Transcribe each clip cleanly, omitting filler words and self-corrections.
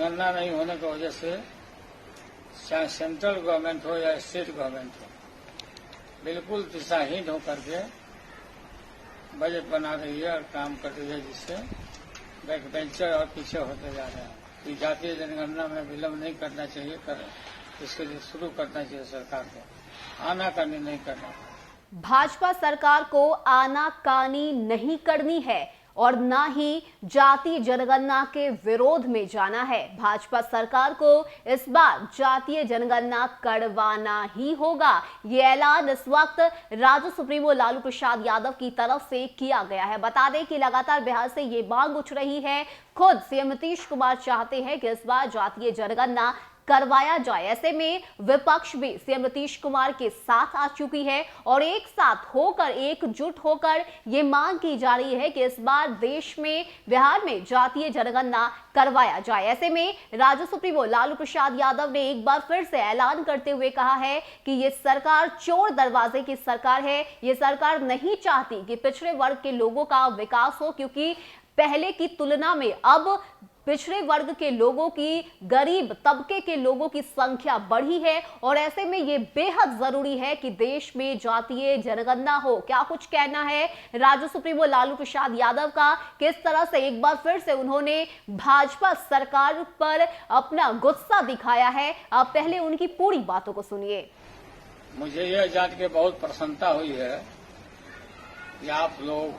जनगणना नहीं होने की वजह से चाहे सेंट्रल गवर्नमेंट हो या स्टेट गवर्नमेंट हो, बिल्कुल दिशाहीन होकर के बजट बना रही है और काम कर रही है, जिससे बैक बेंचर और पीछे होते जा रहे हैं। तो जातीय जनगणना में विलंब नहीं करना चाहिए, इसके लिए शुरू करना चाहिए सरकार को, आनाकानी नहीं करना। भाजपा सरकार को आनाकानी नहीं करनी है और ना ही जातीय जनगणना के विरोध में जाना है। भाजपा सरकार को इस बार जातीय जनगणना करवाना ही होगा। ये ऐलान इस वक्त राज्य सुप्रीमो लालू प्रसाद यादव की तरफ से किया गया है। बता दें कि लगातार बिहार से ये मांग उठ रही है। खुद सीएम नीतीश कुमार चाहते हैं कि इस बार जातीय जनगणना करवाया जाए। ऐसे में विपक्ष भी सीएम नीतीश कुमार के साथ आ चुकी है और एक साथ होकर, एकजुट होकर ये मांग की जा रही है कि इस बार देश में, बिहार में जातीय जनगणना करवाया जाए। ऐसे में राज्य सुप्रीमो लालू प्रसाद यादव ने एक बार फिर से ऐलान करते हुए कहा है कि ये सरकार चोर दरवाजे की सरकार है। ये सरकार नहीं चाहती कि पिछड़े वर्ग के लोगों का विकास हो, क्योंकि पहले की तुलना में अब पिछड़े वर्ग के लोगों की, गरीब तबके के लोगों की संख्या बढ़ी है और ऐसे में ये बेहद जरूरी है कि देश में जातीय जनगणना हो। क्या कुछ कहना है राज्य सुप्रीमो लालू प्रसाद यादव का, किस तरह से एक बार फिर से उन्होंने भाजपा सरकार पर अपना गुस्सा दिखाया है, आप पहले उनकी पूरी बातों को सुनिए। मुझे यह जान के बहुत प्रसन्नता हुई है कि आप लोग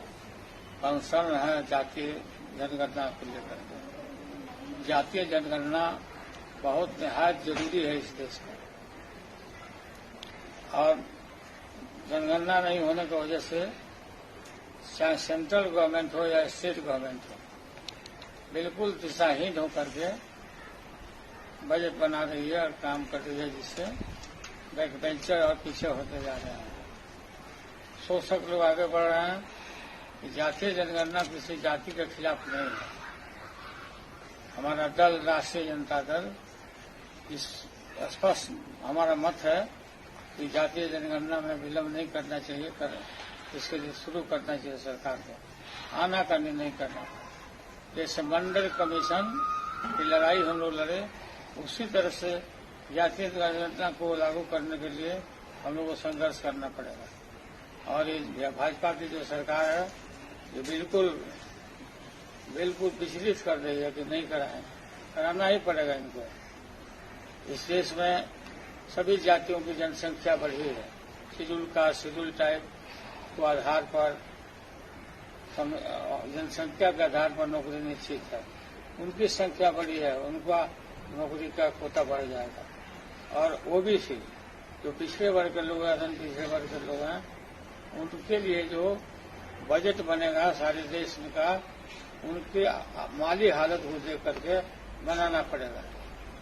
कंसर्न है जातीय जनगणना को लेकर। जातीय जनगणना बहुत निहायत जरूरी है इस देश में, और जनगणना नहीं होने की वजह से चाहे सेंट्रल गवर्नमेंट हो या स्टेट गवर्नमेंट हो, बिल्कुल दिशाहीन होकर के बजट बना रही है और काम कर रही है, जिससे बैक बेंचर और पीछे होते जा रहे हैं। शोषक लोग आगे बढ़ रहे हैं कि जातीय जनगणना किसी जाति के खिलाफ नहीं है। हमारा दल, राष्ट्रीय जनता दल, इस स्पष्ट हमारा मत है कि जातीय जनगणना में विलंब नहीं करना चाहिए, इसके लिए शुरू करना चाहिए सरकार को, आनाकानी नहीं करना। जैसे मंडल कमीशन की लड़ाई हम लोग लड़े, उसी तरह से जातीय जनगणना को लागू करने के लिए हम लोग को संघर्ष करना पड़ेगा। और ये भाजपा की जो सरकार है, ये बिल्कुल विचलित कर रही है कि नहीं कराएं, कराना ही पड़ेगा इनको। इस देश में सभी जातियों की जनसंख्या बढ़ी है। शेड्यूल कास्ट, शेड्यूल टाइप को आधार पर, जनसंख्या के आधार पर नौकरी निश्चित है। उनकी संख्या बढ़ी है, उनका नौकरी का कोटा बढ़ जाएगा। और ओबीसी जो पिछड़े वर्ग के लोग हैं, पिछड़े वर्ग के लोग हैं, उनके लिए जो बजट बनेगा सारे देश का, उनकी माली हालत को देख करके बनाना पड़ेगा।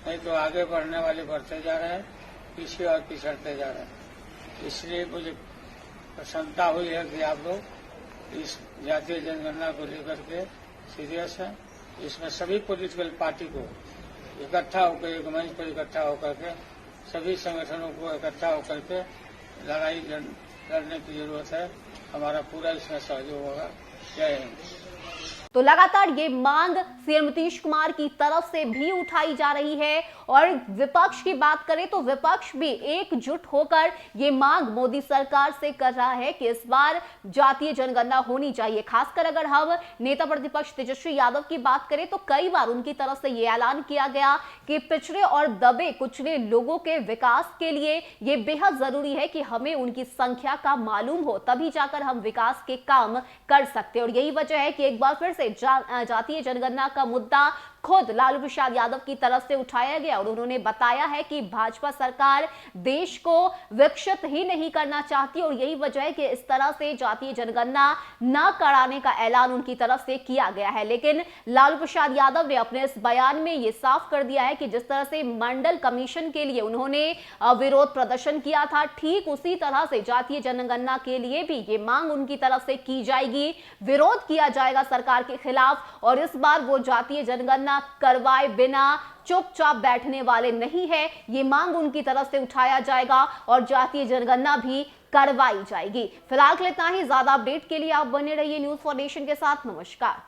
नहीं तो आगे बढ़ने वाले बढ़ते जा रहे हैं, पीछे और पिछड़ते जा रहे हैं। इसलिए मुझे प्रसन्नता हुई है कि आप लोग इस जातीय जनगणना को लेकर के सीरियस हैं। इसमें सभी पॉलिटिकल पार्टी को इकट्ठा होकर, एक मंच पर इकट्ठा होकर के, सभी संगठनों को इकट्ठा होकर के लड़ाई लड़ने की जरूरत है। हमारा पूरा इसमें सहयोग होगा। जय हिंद। तो लगातार ये मांग सीएम नीतीश कुमार की तरफ से भी उठाई जा रही है और विपक्ष की बात करें तो विपक्ष भी एकजुट होकर ये मांग मोदी सरकार से कर रहा है कि इस बार जातीय जनगणना होनी चाहिए। खासकर अगर हम नेता प्रतिपक्ष तेजस्वी यादव की बात करें तो कई बार उनकी तरफ से ये ऐलान किया गया कि पिछड़े और दबे कुचले लोगों के विकास के लिए ये बेहद जरूरी है कि हमें उनकी संख्या का मालूम हो, तभी जाकर हम विकास के काम कर सकते हैं। और यही वजह है कि एक बार फिर से जातीय जनगणना का मुद्दा खुद लालू प्रसाद यादव की तरफ से उठाया गया और उन्होंने बताया है कि भाजपा सरकार देश को विकसित ही नहीं करना चाहती और यही वजह है कि इस तरह से जातीय जनगणना न कराने का ऐलान उनकी तरफ से किया गया है। लेकिन लालू प्रसाद यादव ने अपने इस बयान में यह साफ कर दिया है कि जिस तरह से मंडल कमीशन के लिए उन्होंने विरोध प्रदर्शन किया था, ठीक उसी तरह से जातीय जनगणना के लिए भी ये मांग उनकी तरफ से की जाएगी, विरोध किया जाएगा सरकार के खिलाफ। और इस बार वो जातीय जनगणना करवाए बिना चुपचाप बैठने वाले नहीं है, ये मांग उनकी तरफ से उठाया जाएगा और जातीय जनगणना भी करवाई जाएगी। फिलहाल के लिए इतना ही। ज्यादा अपडेट के लिए आप बने रहिए न्यूज़ फॉर नेशन के साथ। नमस्कार।